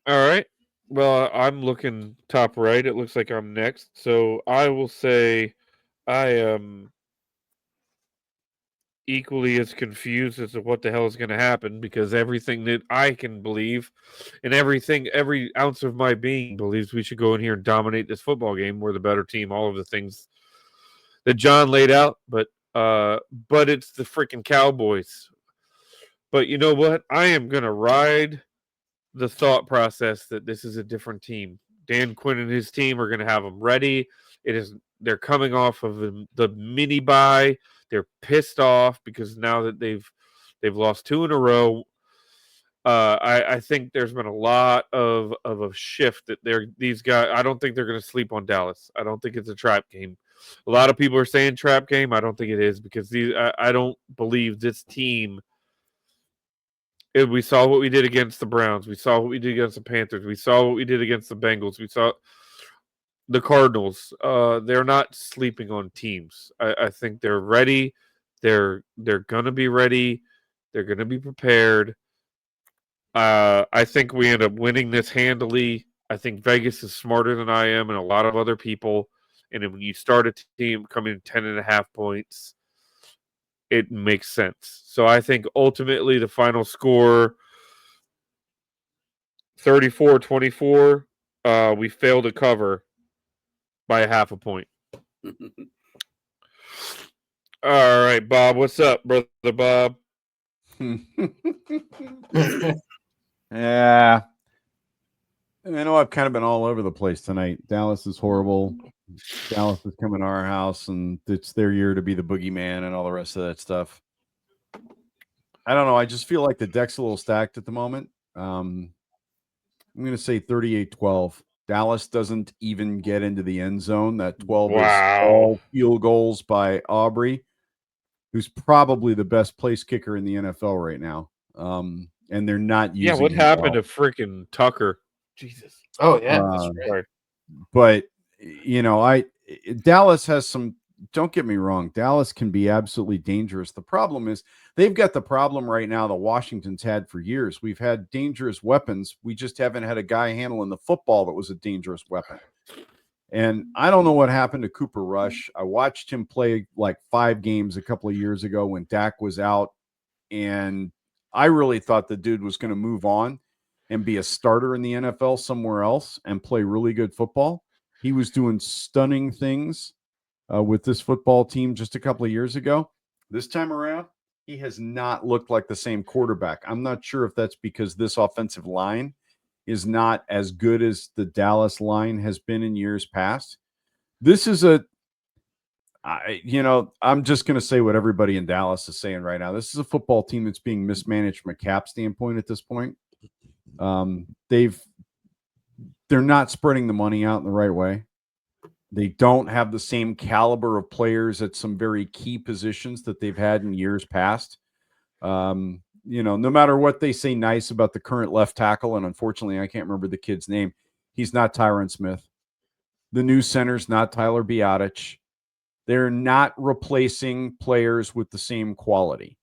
All right. Well, I'm looking top right. It looks like I'm next. So I will say I am equally as confused as to what the hell is going to happen, because everything that I can believe and every ounce of my being believes we should go in here and dominate this football game. We're the better team, all of the things that John laid out, but it's the freaking Cowboys. But you know what? I am going to ride the thought process that this is a different team. Dan Quinn and his team are going to have them ready. They're coming off of the mini bye. They're pissed off because now that they've lost 2 in a row. I think there's been a lot of a shift that these guys. I don't think they're going to sleep on Dallas. I don't think it's a trap game. A lot of people are saying trap game. I don't think it is because I don't believe this team. We saw what we did against the Browns. We saw what we did against the Panthers. We saw what we did against the Bengals. We saw the Cardinals. They're not sleeping on teams. I think they're ready. They're gonna be ready. They're gonna be prepared. I think we end up winning this handily. I think Vegas is smarter than I am and a lot of other people. And when you start a team coming 10.5 points, it makes sense. So I think ultimately the final score 34-24, we fail to cover by 0.5 point. All right, Bob, what's up, brother Bob? Yeah. I know I've kind of been all over the place tonight. Dallas is horrible. Dallas is coming to our house, and it's their year to be the boogeyman and all the rest of that stuff. I don't know. I just feel like the deck's a little stacked at the moment. I'm going to say 38-12. Dallas doesn't even get into the end zone. That 12 is all field goals by Aubrey, who's probably the best place kicker in the NFL right now. And they're not using. Yeah, what happened to freaking Tucker? Jesus. Oh yeah, that's right. But Dallas has some. Don't get me wrong. Dallas can be absolutely dangerous. The problem is they've got the problem right now that Washington's had for years. We've had dangerous weapons. We just haven't had a guy handling the football that was a dangerous weapon. And I don't know what happened to Cooper Rush. I watched him play like 5 games a couple of years ago when Dak was out, and I really thought the dude was going to move on and be a starter in the NFL somewhere else and play really good football. He was doing stunning things with this football team just a couple of years ago. This time around, he has not looked like the same quarterback. I'm not sure if that's because this offensive line is not as good as the Dallas line has been in years past. This is I'm just going to say what everybody in Dallas is saying right now. This is a football team that's being mismanaged from a cap standpoint at this point. They're not spreading the money out in the right way. They don't have the same caliber of players at some very key positions that they've had in years past. No matter what they say nice about the current left tackle, and unfortunately, I can't remember the kid's name. He's not Tyron Smith. The new center's not Tyler Biadasz. They're not replacing players with the same quality.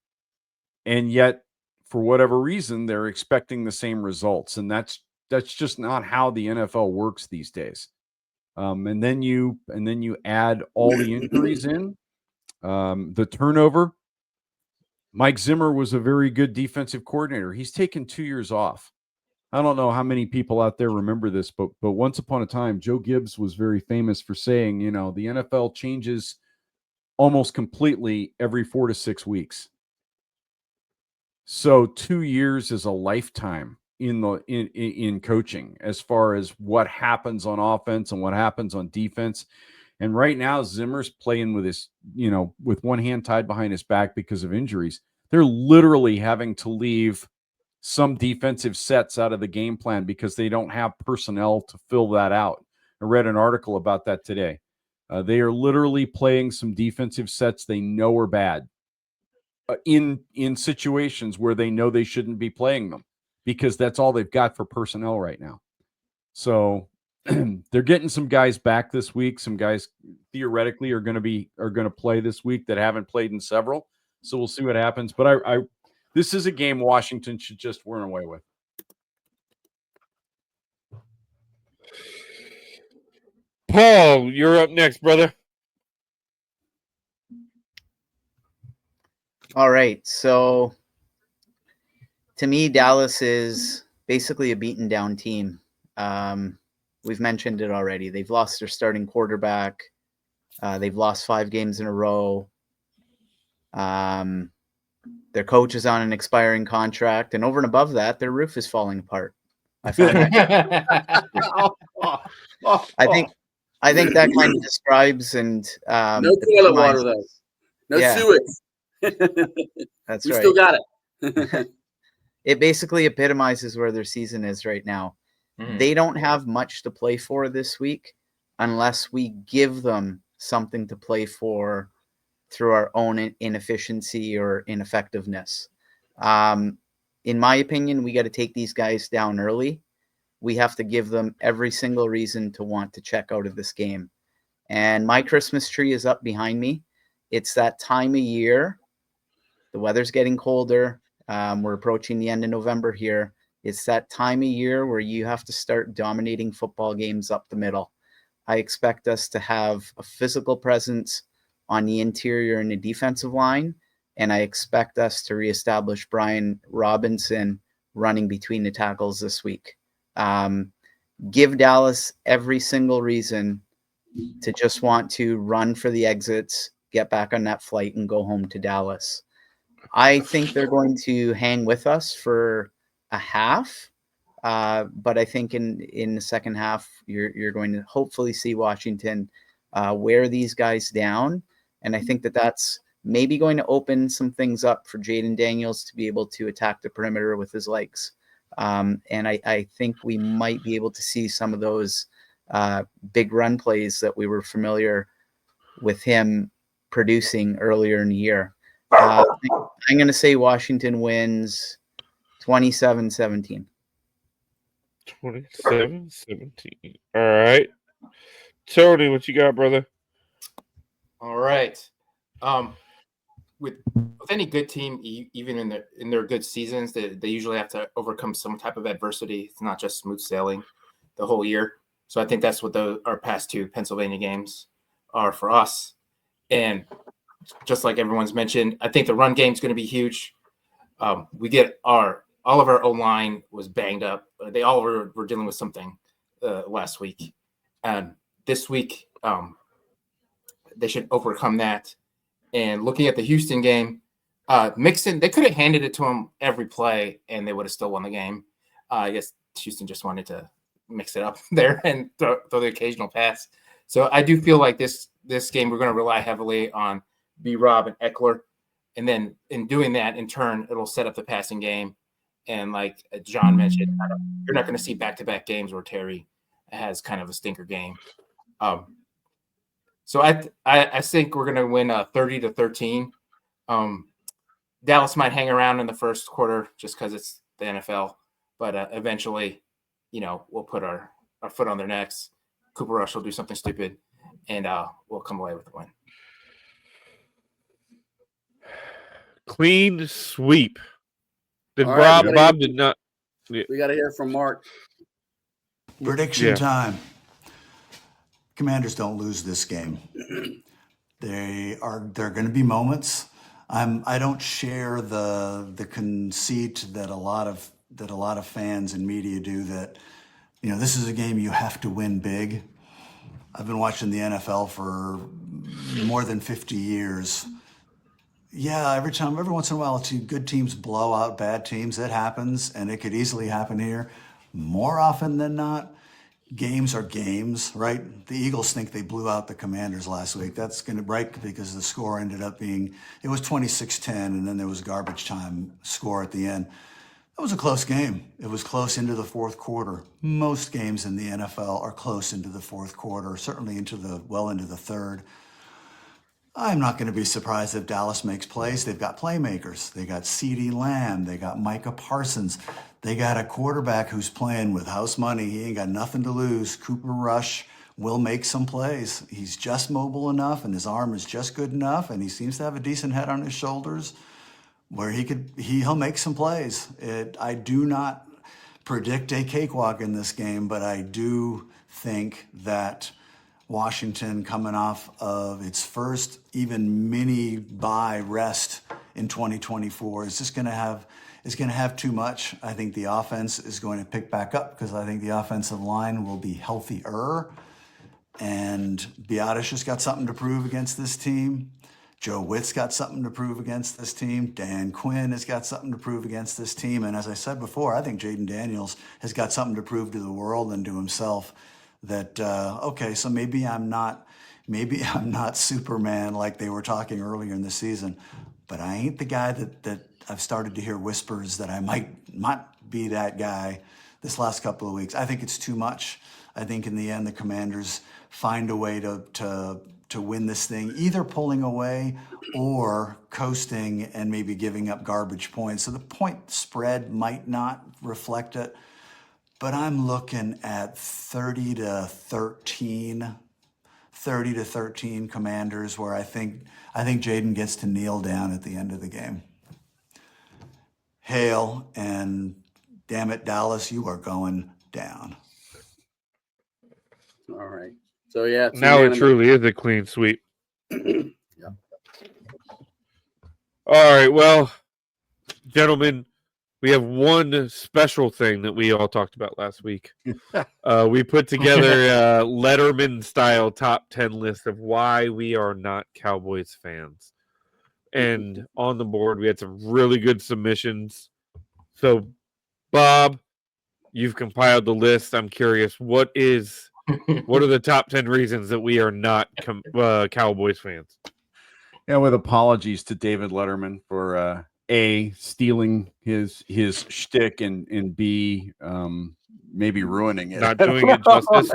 And yet, for whatever reason, they're expecting the same results. And that's just not how the NFL works these days. And then you add all the injuries in, the turnover. Mike Zimmer was a very good defensive coordinator. He's taken 2 years off. I don't know how many people out there remember this, but once upon a time, Joe Gibbs was very famous for saying, the NFL changes almost completely every 4 to 6 weeks. So 2 years is a lifetime in coaching as far as what happens on offense and what happens on defense. And right now, Zimmer's playing with his, with one hand tied behind his back because of injuries. They're literally having to leave some defensive sets out of the game plan because they don't have personnel to fill that out. I read an article about that today. They are literally playing some defensive sets they know are bad in situations where they know they shouldn't be playing them because that's all they've got for personnel right now. So they're getting some guys back this week. Some guys theoretically are going to play this week that haven't played in several. So we'll see what happens. But this is a game Washington should just run away with. Paul, you're up next, brother. All right. So to me, Dallas is basically a beaten down team. We've mentioned it already. They've lost their starting quarterback. They've lost 5 games in a row. Their coach is on an expiring contract. And over and above that, their roof is falling apart. I find that. I think that kind of describes and no toilet water though. No sewage. That's we right. still got it. it basically epitomizes where their season is right now. They don't have much to play for this week unless we give them something to play for through our own inefficiency or ineffectiveness. In my opinion, we got to take these guys down early. We have to give them every single reason to want to check out of this game. And my Christmas tree is up behind me. It's that time of year. The weather's getting colder. We're approaching the end of November here. It's that time of year where you have to start dominating football games up the middle. I expect us to have a physical presence on the interior and the defensive line, and I expect us to reestablish Brian Robinson running between the tackles this week. Give Dallas every single reason to just want to run for the exits, get back on that flight, and go home to Dallas. I think they're going to hang with us for a half, but I think in the second half, you're going to hopefully see Washington wear these guys down, and I think that's maybe going to open some things up for Jayden Daniels to be able to attack the perimeter with his legs. And I think we might be able to see some of those big run plays that we were familiar with him producing earlier in the year. I'm going to say Washington wins 27-17. 27-17. All right. Tony, what you got, brother? All right. With any good team, even in their good seasons, they usually have to overcome some type of adversity. It's not just smooth sailing the whole year. So I think that's what our past two Pennsylvania games are for us. And just like everyone's mentioned, I think the run game is going to be huge. We get all of our O-line was banged up. They all were dealing with something last week. And this week, they should overcome that. And looking at the Houston game, Mixon, they could have handed it to him every play, and they would have still won the game. I guess Houston just wanted to mix it up there and throw the occasional pass. So I do feel like this game we're going to rely heavily on B-Rob and Eckler. And then in doing that, in turn, it'll set up the passing game. And like John mentioned, you're not going to see back-to-back games where Terry has kind of a stinker game. So I think we're going to win 30-13. Dallas might hang around in the first quarter just because it's the NFL. But eventually, we'll put our foot on their necks. Cooper Rush will do something stupid, and we'll come away with the win. Clean sweep. Right, Bob did not. We got to hear from Mark. Prediction time. Commanders don't lose this game. There are going to be moments. I don't share the conceit that a lot of fans and media do that this is a game you have to win big. I've been watching the NFL for more than 50 years. Yeah, every once in a while, good teams blow out bad teams. It happens, and it could easily happen here. More often than not, games are games, right? The Eagles think they blew out the Commanders last week. That's going to break because the score ended up being, it was 26-10, and then there was garbage time score at the end. That was a close game. It was close into the fourth quarter. Most games in the NFL are close into the fourth quarter, certainly into the third. I'm not going to be surprised if Dallas makes plays. They've got playmakers. They got CeeDee Lamb. They got Micah Parsons. They got a quarterback who's playing with house money. He ain't got nothing to lose. Cooper Rush will make some plays. He's just mobile enough, and his arm is just good enough, and he seems to have a decent head on his shoulders where he'll make some plays. I do not predict a cakewalk in this game, but I do think that Washington, coming off of its first even mini bye rest in 2024, is just going to have too much. I think the offense is going to pick back up because I think the offensive line will be healthier, and Biadasz has got something to prove against this team. Joe Whitt's got something to prove against this team. Dan Quinn has got something to prove against this team. And as I said before, I think Jayden Daniels has got something to prove to the world and to himself that, okay, so maybe I'm not Superman like they were talking earlier in the season, but I ain't the guy that I've started to hear whispers that I might be that guy this last couple of weeks. I think it's too much. I think in the end, the Commanders find a way to win this thing, either pulling away or coasting and maybe giving up garbage points. So the point spread might not reflect it, but I'm looking at 30 to 13 Commanders, where I think Jayden gets to kneel down at the end of the game. Hail, and damn it, Dallas, you are going down. All right. So yeah, now it truly is a clean sweep. Yeah. All right, well, gentlemen, we have one special thing that we all talked about last week. We put together a Letterman-style top 10 list of why we are not Cowboys fans. And on the board, we had some really good submissions. So, Bob, you've compiled the list. I'm curious, what are the top 10 reasons that we are not Cowboys fans? Yeah, with apologies to David Letterman for A, stealing his shtick, and B, maybe ruining it. Not doing it justice.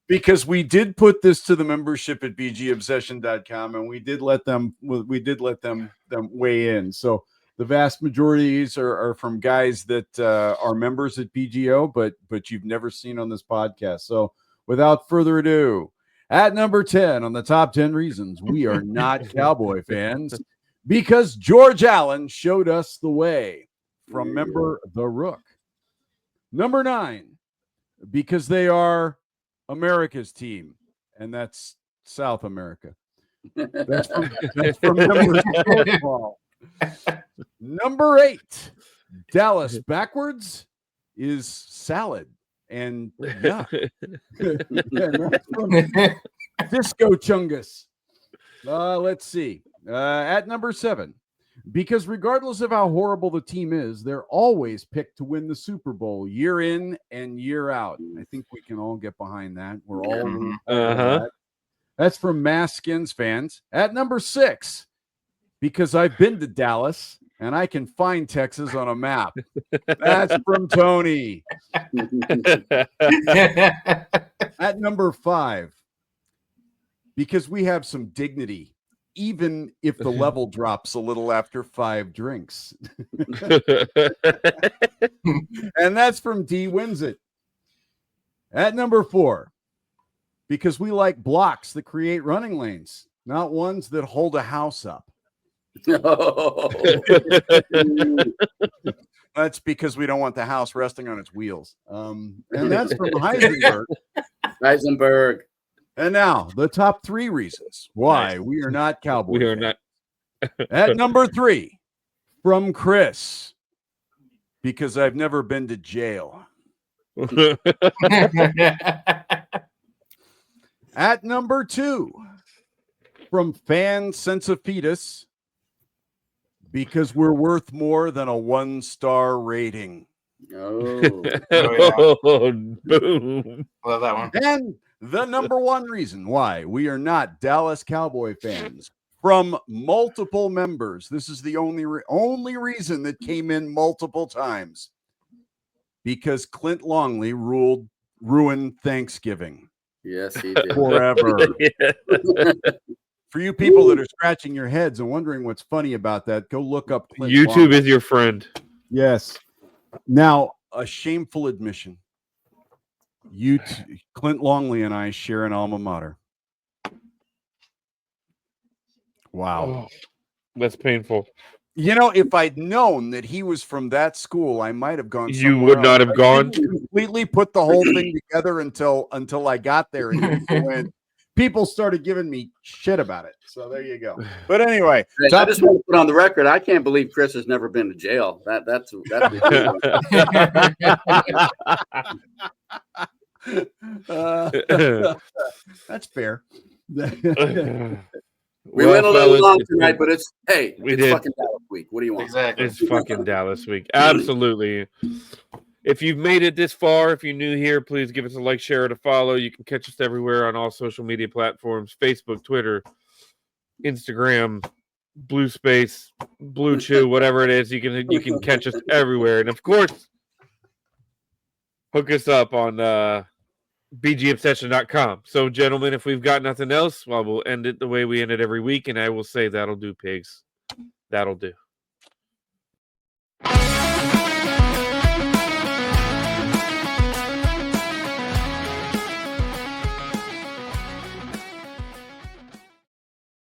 Because we did put this to the membership at bgobsession.com, and we did let them weigh in. So the vast majorities are from guys that are members at BGO, but you've never seen on this podcast. So without further ado, at number 10 on the top 10 reasons we are not Cowboy fans, because George Allen showed us the way, from member The Rook. Number 9, because they are America's team, and that's South America. That's from member Football. Number 8, Dallas backwards is salad. And yeah, Disco Chungus. Let's see. At number 7, because regardless of how horrible the team is, they're always picked to win the Super Bowl year in and year out. I think we can all get behind that. We're all that. That's from Mass Skins fans. At number 6, because I've been to Dallas and I can find Texas on a map. That's from Tony. At number 5, because we have some dignity, even if the level drops a little after 5 drinks. And that's from D Wins It. At number 4, because we like blocks that create running lanes, not ones that hold a house up. That's because we don't want the house resting on its wheels. And that's from Heisenberg. And now the top 3 reasons why we are not Cowboys. We are not. At number 3, from Chris, because I've never been to jail. At number 2, from Fan Sensophitus, because we're worth more than a 1-star rating. Oh, Boom. Love that one. And the number 1 reason why we are not Dallas Cowboy fans, from multiple members. This is the only reason that came in multiple times. Because Clint Longley ruined Thanksgiving. yes, he did. Forever. For you people that are scratching your heads and wondering what's funny about that, go look up Clint YouTube Longley. is your friend. Yes. Now, a shameful admission. Clint Longley and I share an alma mater. Wow. Oh, that's painful. You know, if I'd known that he was from that school, I might have gone. You would not have gone. Completely put the whole thing together until I got there, and when people started giving me shit about it. So there you go. But anyway, I just want to put on the record, I can't believe Chris has never been to jail. That's that's fair. We went a little long tonight, but it's did. fucking Dallas week. What do you want? Exactly. It's fucking Dallas week. Absolutely. If you've made it this far, if you're new here, please give us a like, share, and a follow. You can catch us everywhere on all social media platforms: Facebook, Twitter, Instagram, Blue Space, Blue Chew, whatever it is. You can catch us everywhere. And of course, hook us up on bgobsession.com. So, gentlemen, if we've got nothing else, well, we'll end it the way we end it every week, and I will say that'll do, pigs. That'll do.